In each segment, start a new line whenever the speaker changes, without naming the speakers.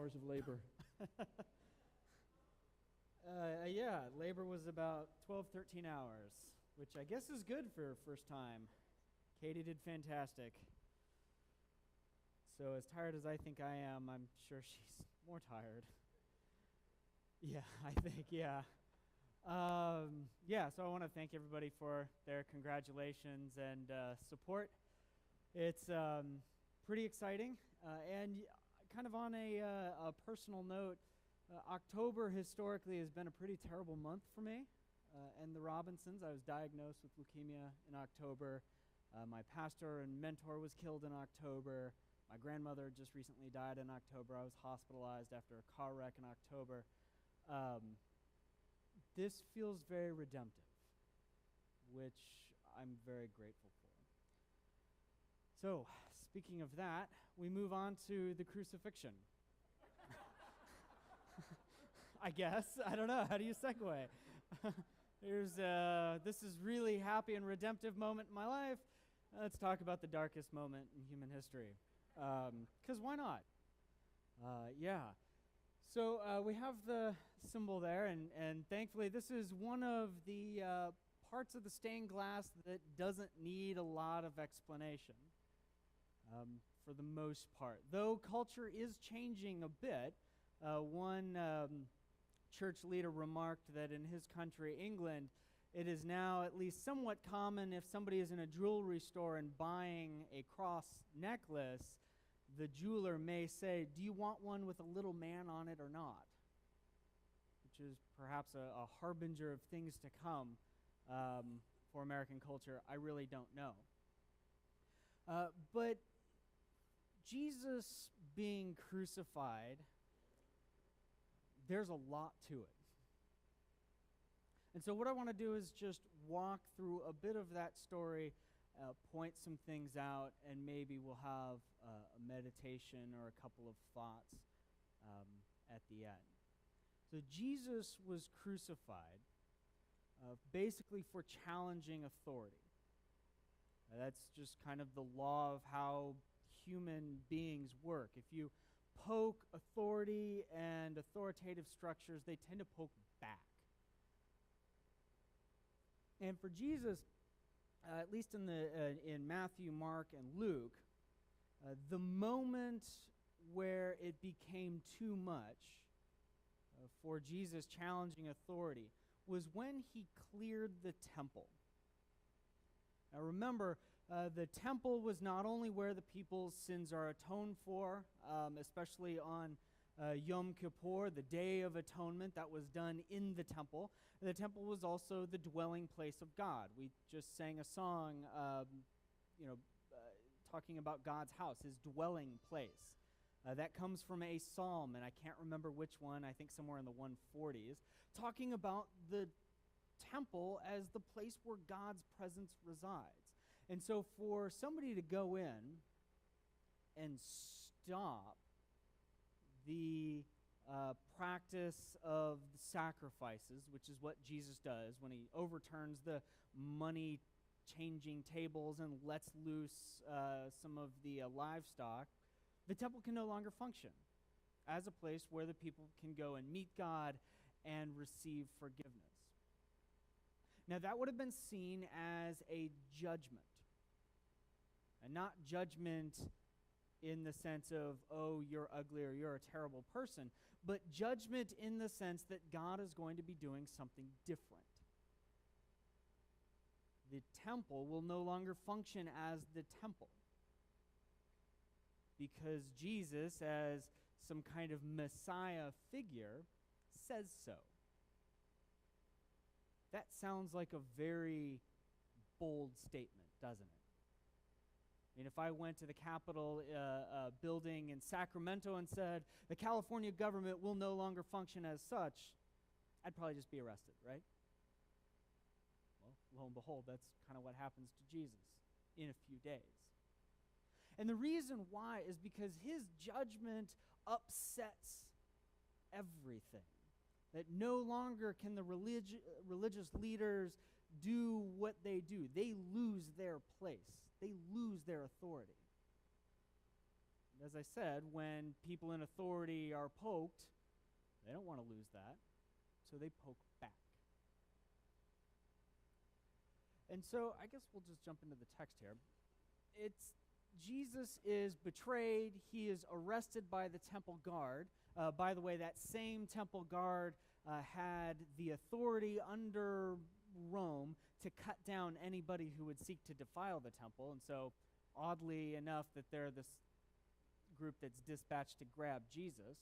hours of labor.
Yeah, labor was about 12, 13 hours, which I guess is good for first time. Katie did fantastic. So as tired as I think I am, I'm sure she's more tired. Yeah, I think, yeah. So I want to thank everybody for their congratulations and support. It's pretty exciting. And kind of on a personal note, October historically has been a pretty terrible month for me and the Robinsons. I was diagnosed with leukemia in October. My pastor and mentor was killed in October. My grandmother just recently died in October. I was hospitalized after a car wreck in October. This feels very redemptive, which I'm very grateful for. So, speaking of that, we move on to the crucifixion. I guess. I don't know. How do you segue? This is really happy and redemptive moment in my life. Let's talk about the darkest moment in human history. Because why not? Yeah. So we have the symbol there, and thankfully this is one of the parts of the stained glass that doesn't need a lot of explanation for the most part. Though culture is changing a bit, one church leader remarked that in his country, England, it is now at least somewhat common if somebody is in a jewelry store and buying a cross necklace, the jeweler may say, "Do you want one with a little man on it or not?" Which is perhaps a harbinger of things to come for American culture. I really don't know. But Jesus being crucified, there's a lot to it. And so what I want to do is just walk through a bit of that story, point some things out, and maybe we'll have a meditation or a couple of thoughts at the end. So Jesus was crucified basically for challenging authority. That's just kind of the law of how human beings work. If you poke authority and authoritative structures, they tend to poke back. And for Jesus, at least in Matthew, Mark, and Luke, the moment where it became too much for Jesus challenging authority was when he cleared the temple. Now remember, the temple was not only where the people's sins are atoned for, especially on Yom Kippur, the Day of Atonement, that was done in the temple. The temple was also the dwelling place of God. We just sang a song, talking about God's house, his dwelling place. That comes from a psalm, and I can't remember which one, I think somewhere in the 140s, talking about the temple as the place where God's presence resides. And so for somebody to go in and stop the practice of the sacrifices, which is what Jesus does when he overturns the money changing tables and lets loose some of the livestock, the temple can no longer function as a place where the people can go and meet God and receive forgiveness. Now, that would have been seen as a judgment, and not judgment in the sense of, oh, you're ugly or you're a terrible person, but judgment in the sense that God is going to be doing something different. The temple will no longer function as the temple because Jesus, as some kind of Messiah figure, says so. That sounds like a very bold statement, doesn't it? I mean, if I went to the Capitol building in Sacramento and said, the California government will no longer function as such, I'd probably just be arrested, right? Well, lo and behold, that's kind of what happens to Jesus in a few days. And the reason why is because his judgment upsets everything. That no longer can the religious leaders do what they do. They lose their place. They lose their authority. As I said, when people in authority are poked, they don't want to lose that, so they poke back. And so I guess we'll just jump into the text here. It's Jesus is betrayed. He is arrested by the temple guard. By the way, that same temple guard had the authority under Rome to cut down anybody who would seek to defile the temple. And so, oddly enough, that they're this group that's dispatched to grab Jesus.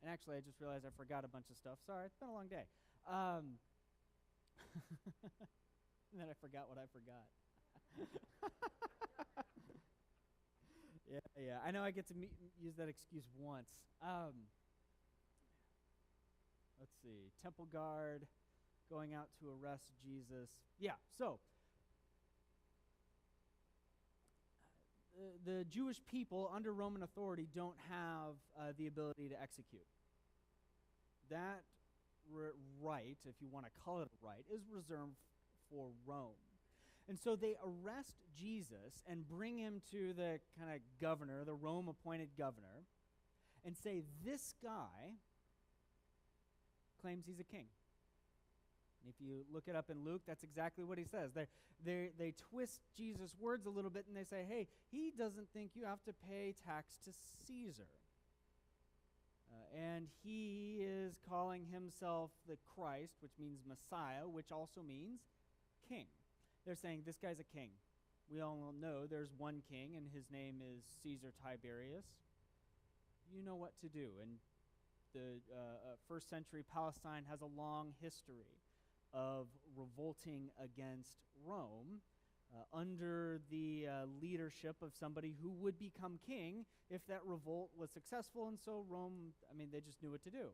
And actually, I just realized I forgot a bunch of stuff. Sorry, it's been a long day. And then I forgot what I forgot. Yeah. I know I get to use that excuse once. Let's see. Temple guard going out to arrest Jesus. Yeah, so the Jewish people under Roman authority don't have the ability to execute. That right, if you want to call it a right, is reserved for Rome. And so they arrest Jesus and bring him to the kind of governor, the Rome-appointed governor, and say, this guy claims he's a king. And if you look it up in Luke, that's exactly what he says. They twist Jesus' words a little bit, and they say, hey, he doesn't think you have to pay tax to Caesar. And he is calling himself the Christ, which means Messiah, which also means king. They're saying, this guy's a king. We all know there's one king, and his name is Caesar Tiberius. You know what to do. And the first century Palestine has a long history of revolting against Rome under the leadership of somebody who would become king if that revolt was successful. And so Rome, they just knew what to do.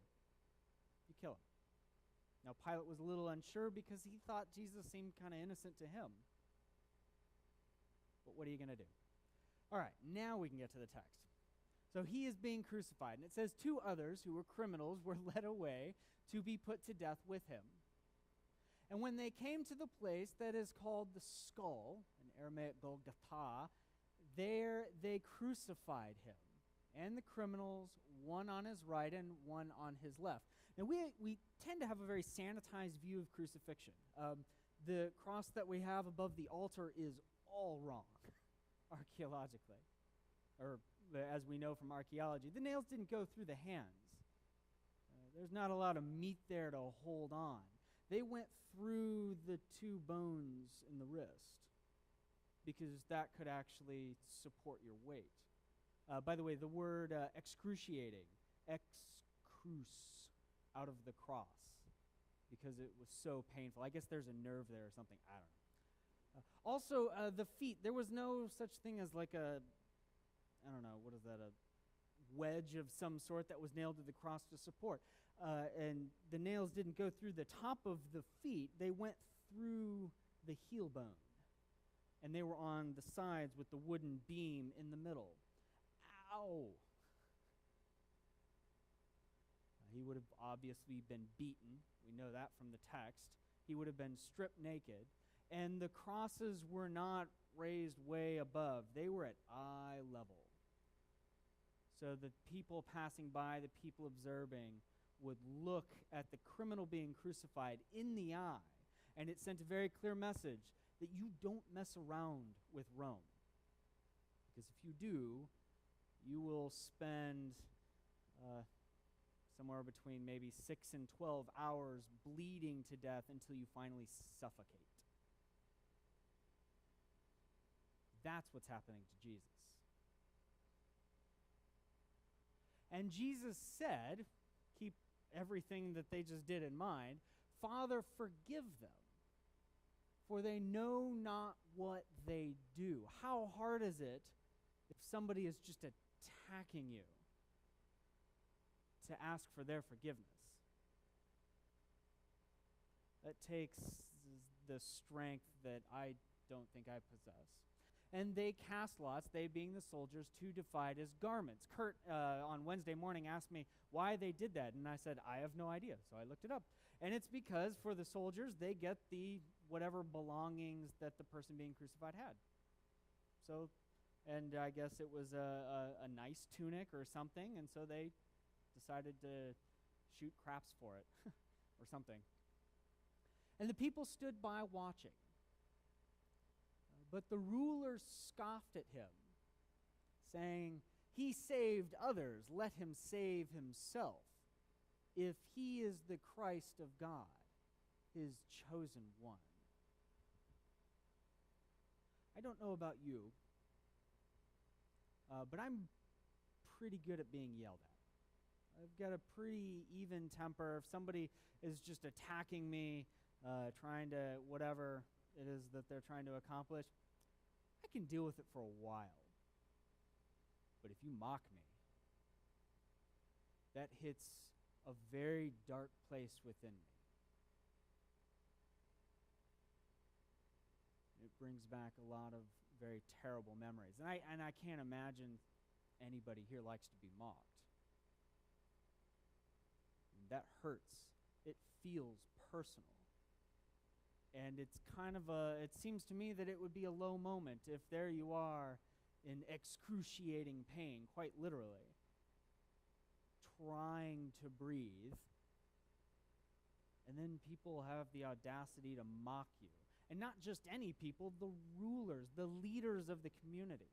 You kill him. Now, Pilate was a little unsure because he thought Jesus seemed kind of innocent to him. But what are you going to do? All right, now we can get to the text. So he is being crucified, and it says 2 others who were criminals were led away to be put to death with him. And when they came to the place that is called the Skull, in Aramaic Golgotha, there they crucified him, and the criminals, one on his right and one on his left. Now, we tend to have a very sanitized view of crucifixion. The cross that we have above the altar is all wrong, archaeologically, or as we know from archaeology. The nails didn't go through the hands. There's not a lot of meat there to hold on. They went through the 2 bones in the wrist because that could actually support your weight. By the way, the word excruciating, excruce, out of the cross, because it was so painful. I guess there's a nerve there or something. I don't know. Also, the feet. There was no such thing as like a, what is that, a wedge of some sort that was nailed to the cross to support. And the nails didn't go through the top of the feet. They went through the heel bone. And they were on the sides with the wooden beam in the middle. Ow! He would have obviously been beaten. We know that from the text. He would have been stripped naked. And the crosses were not raised way above. They were at eye level. So the people passing by, the people observing, would look at the criminal being crucified in the eye. And it sent a very clear message that you don't mess around with Rome. Because if you do, you will spend somewhere between maybe 6 and 12 hours bleeding to death until you finally suffocate. That's what's happening to Jesus. And Jesus said, keep everything that they just did in mind, Father, forgive them, for they know not what they do. How hard is it if somebody is just attacking you to ask for their forgiveness? That takes the strength that I don't think I possess. And they cast lots, they being the soldiers, to divide his garments. Kurt, on Wednesday morning, asked me why they did that, and I said, I have no idea, so I looked it up. And it's because for the soldiers, they get the whatever belongings that the person being crucified had. So and I guess it was a nice tunic or something, and so they decided to shoot craps for it or something. And the people stood by watching. But the ruler scoffed at him, saying, "He saved others, let him save himself, if he is the Christ of God, his chosen one." I don't know about you, but I'm pretty good at being yelled at. I've got a pretty even temper. If somebody is just attacking me, trying to whatever it is that they're trying to accomplish, I can deal with it for a while. But if you mock me, that hits a very dark place within me. It brings back a lot of very terrible memories. And I can't imagine anybody here likes to be mocked. And that hurts. It feels personal. And it's kind of it seems to me that it would be a low moment if there you are in excruciating pain, quite literally, trying to breathe, and then people have the audacity to mock you. And not just any people, the rulers, the leaders of the community.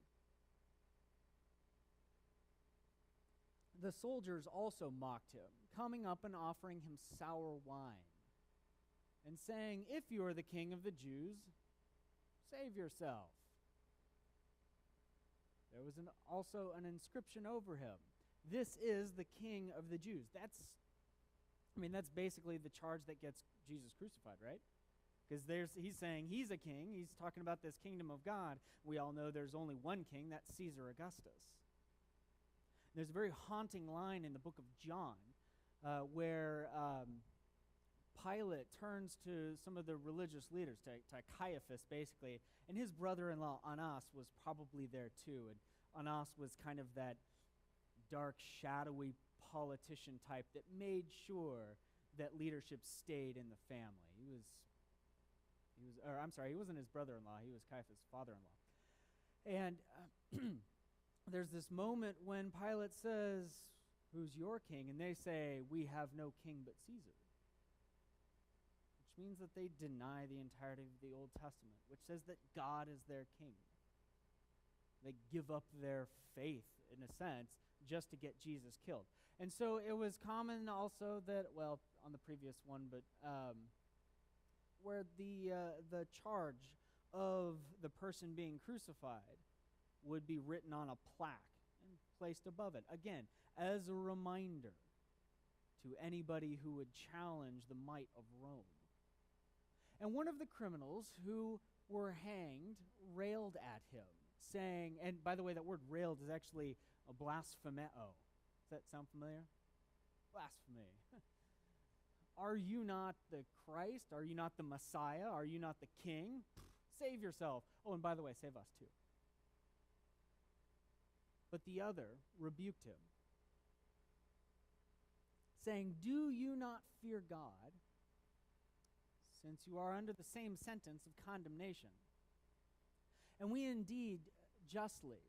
The soldiers also mocked him, coming up and offering him sour wine, and saying, "If you are the king of the Jews, save yourself." There was also an inscription over him. "This is the king of the Jews." That's basically the charge that gets Jesus crucified, right? Because he's saying he's a king. He's talking about this kingdom of God. We all know there's only one king, that's Caesar Augustus. There's a very haunting line in the book of John where Pilate turns to some of the religious leaders, to Caiaphas basically, and his brother-in-law Annas was probably there too. And Annas was kind of that dark, shadowy politician type that made sure that leadership stayed in the family. He wasn't his brother-in-law. He was Caiaphas' father-in-law. And there's this moment when Pilate says, "Who's your king?" And they say, "We have no king but Caesar." Which means that they deny the entirety of the Old Testament, which says that God is their king. They give up their faith, in a sense, just to get Jesus killed. And so it was common also that, well, on the previous one, but where the charge of the person being crucified would be written on a plaque and placed above it. Again, as a reminder to anybody who would challenge the might of Rome. And one of the criminals who were hanged railed at him, saying, and by the way, that word railed is actually a blasphemeo. Does that sound familiar? Blasphemy. Are you not the Christ? Are you not the Messiah? Are you not the King? Save yourself. Oh, and by the way, save us too. But the other rebuked him, saying, "Do you not fear God, since you are under the same sentence of condemnation? And we indeed justly,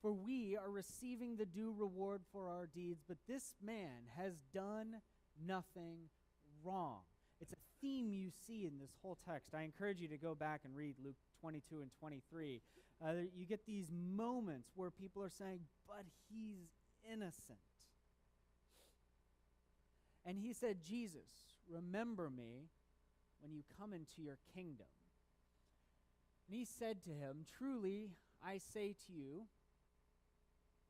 for we are receiving the due reward for our deeds, but this man has done nothing wrong." It's a theme you see in this whole text. I encourage you to go back and read Luke 22 and 23. You get these moments where people are saying, "But he's innocent." And he said, "Jesus, remember me when you come into your kingdom." And he said to him, "Truly, I say to you,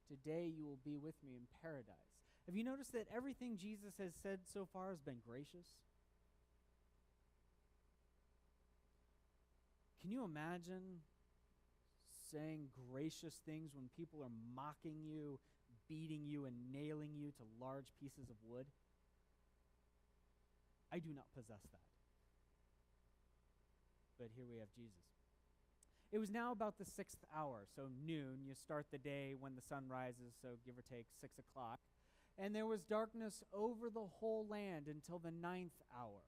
today you will be with me in paradise." Have you noticed that everything Jesus has said so far has been gracious? Can you imagine saying gracious things when people are mocking you, beating you, and nailing you to large pieces of wood? I do not possess that. But here we have Jesus. It was now about the 6th hour, so noon. You start the day when the sun rises, so give or take 6 o'clock. And there was darkness over the whole land until the 9th hour,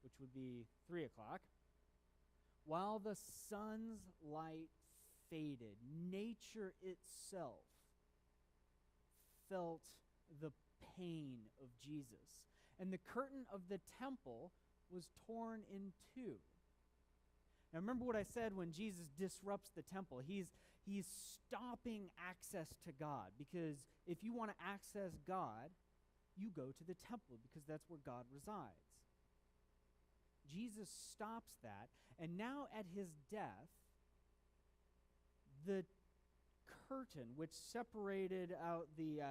which would be 3 o'clock, while the sun's light faded. Nature itself felt the pain of Jesus. And the curtain of the temple was torn in two. Now remember what I said when Jesus disrupts the temple. He's stopping access to God, because if you want to access God, you go to the temple because that's where God resides. Jesus stops that, and now at his death, the curtain which separated out the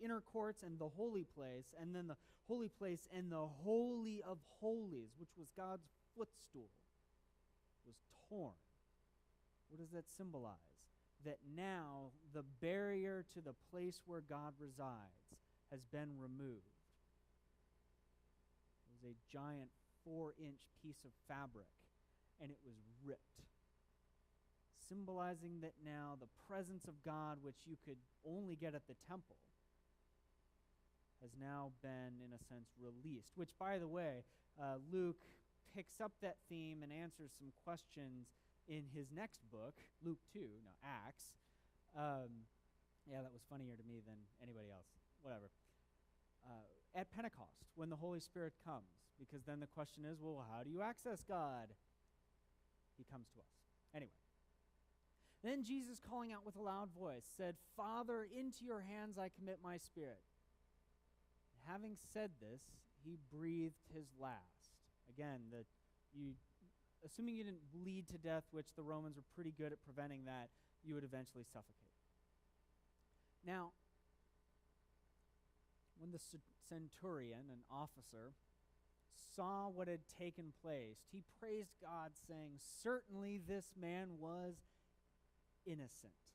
inner courts and the holy place, and then the holy place and the Holy of Holies, which was God's footstool, was torn. What does that symbolize? That now the barrier to the place where God resides has been removed. It was a giant 4-inch piece of fabric, and it was ripped, symbolizing that now the presence of God, which you could only get at the temple, has now been, in a sense, released. Which, by the way, Luke picks up that theme and answers some questions in his next book, Luke 2, no, Acts. Yeah, that was funnier to me than anybody else. Whatever. At Pentecost, when the Holy Spirit comes, because then the question is, well, how do you access God? He comes to us. Anyway. Then Jesus, calling out with a loud voice, said, "Father, into your hands I commit my spirit." Having said this, he breathed his last. Again, assuming you didn't bleed to death, which the Romans were pretty good at preventing that, you would eventually suffocate. Now, when the centurion, an officer, saw what had taken place, he praised God, saying, "Certainly this man was innocent."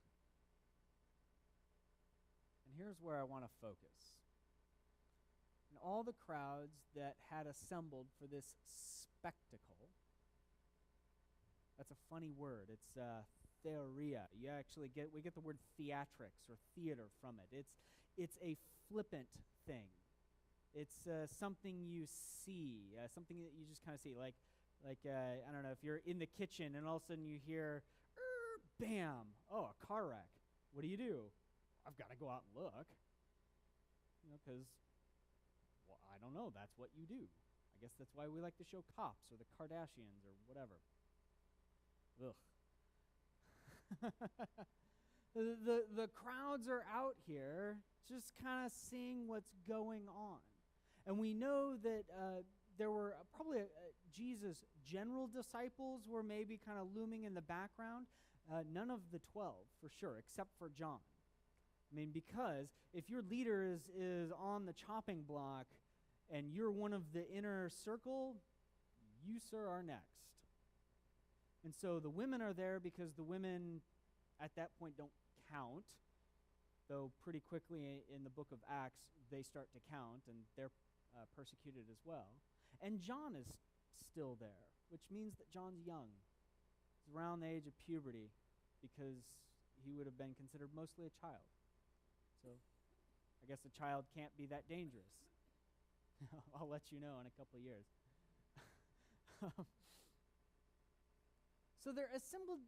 And here's where I want to focus. And all the crowds that had assembled for this spectacle, that's a funny word. It's theoria. We get the word theatrics or theater from it. It's a flippant thing. It's something you see, something that you just kind of see. Like I don't know, if you're in the kitchen and all of a sudden you hear, bam, oh, a car wreck. What do? I've got to go out and look. Because, well, I don't know, that's what you do. I guess that's why we like to show Cops or the Kardashians or whatever. Ugh. the crowds are out here just kind of seeing what's going on. And we know that there were probably Jesus' general disciples were maybe kind of looming in the background. None of the 12, for sure, except for John. I mean, because if your leader is on the chopping block and you're one of the inner circle, you, sir, are next. And so the women are there because the women at that point don't count, though pretty quickly in the book of Acts they start to count, and they're persecuted as well. And John is still there, which means that John's young. He's around the age of puberty because he would have been considered mostly a child. So I guess a child can't be that dangerous. I'll let you know in a couple of years. So they're assembled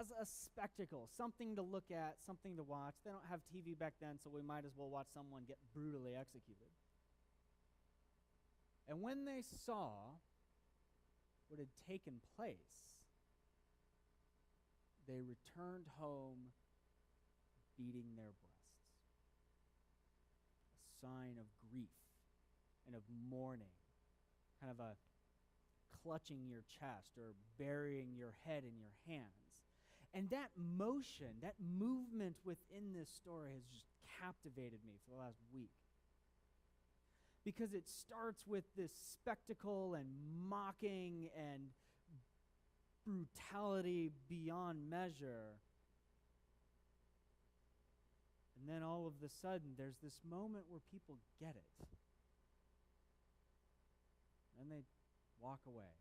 as a spectacle, something to look at, something to watch. They don't have TV back then, so we might as well watch someone get brutally executed. And when they saw what had taken place, they returned home beating their breasts. A sign of grief and of mourning, kind of a clutching your chest or burying your head in your hands. And that motion, that movement within this story has just captivated me for the last week. Because it starts with this spectacle and mocking and brutality beyond measure. And then all of a sudden, there's this moment where people get it. And they walk away,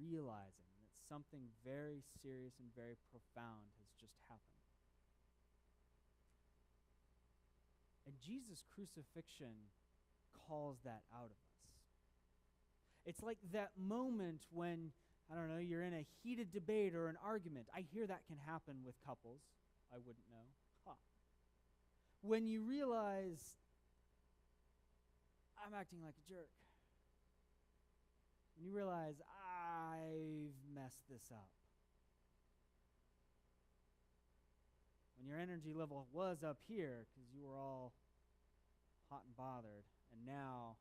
realizing that something very serious and very profound has just happened. And Jesus' crucifixion calls that out of us. It's like that moment when I don't know, you're in a heated debate or an argument. I hear that can happen with couples. I wouldn't know. When you realize, I'm acting like a jerk. When you realize, I've messed this up. When your energy level was up here because you were all hot and bothered, and now,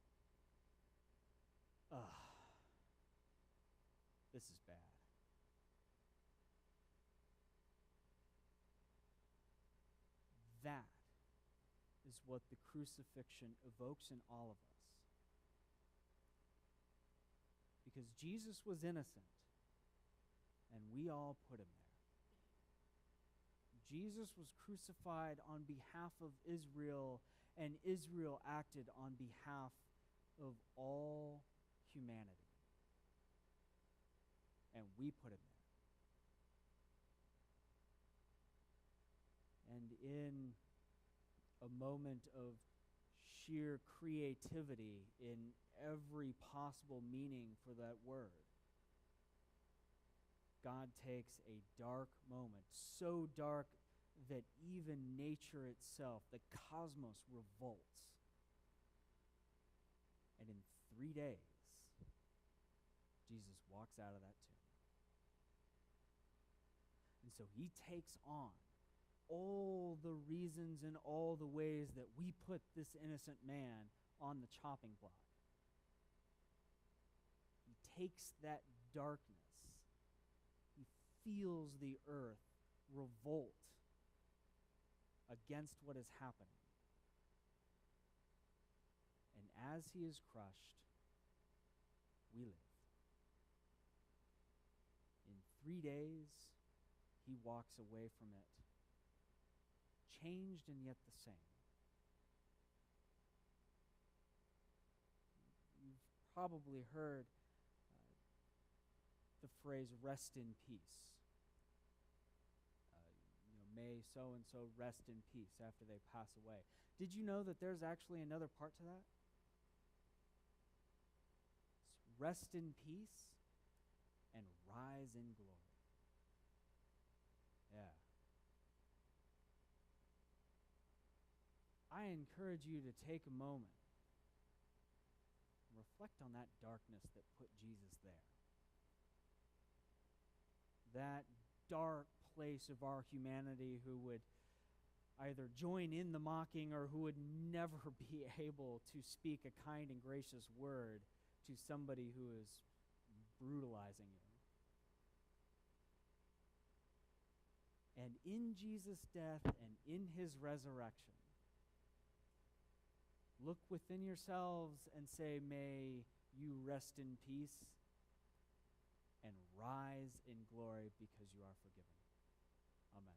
this is bad. That is what the crucifixion evokes in all of us. Because Jesus was innocent, and we all put him there. Jesus was crucified on behalf of Israel, and Israel acted on behalf of all humanity. And we put him there. And in a moment of sheer creativity in every possible meaning for that word, God takes a dark moment, so dark that even nature itself, the cosmos, revolts. And in 3 days, Jesus walks out of that tomb. And so he takes on all the reasons and all the ways that we put this innocent man on the chopping block. He takes that darkness. He feels the earth revolt against what is happening. And as he is crushed, we live. In 3 days, he walks away from it, changed and yet the same. You've probably heard the phrase rest in peace. May so-and-so rest in peace after they pass away. Did you know that there's actually another part to that? It's rest in peace and rise in glory. Yeah. I encourage you to take a moment and reflect on that darkness that put Jesus there. That dark place of our humanity who would either join in the mocking or who would never be able to speak a kind and gracious word to somebody who is brutalizing you. And in Jesus' death and in his resurrection, look within yourselves and say, may you rest in peace and rise in glory because you are forgiven. Amen.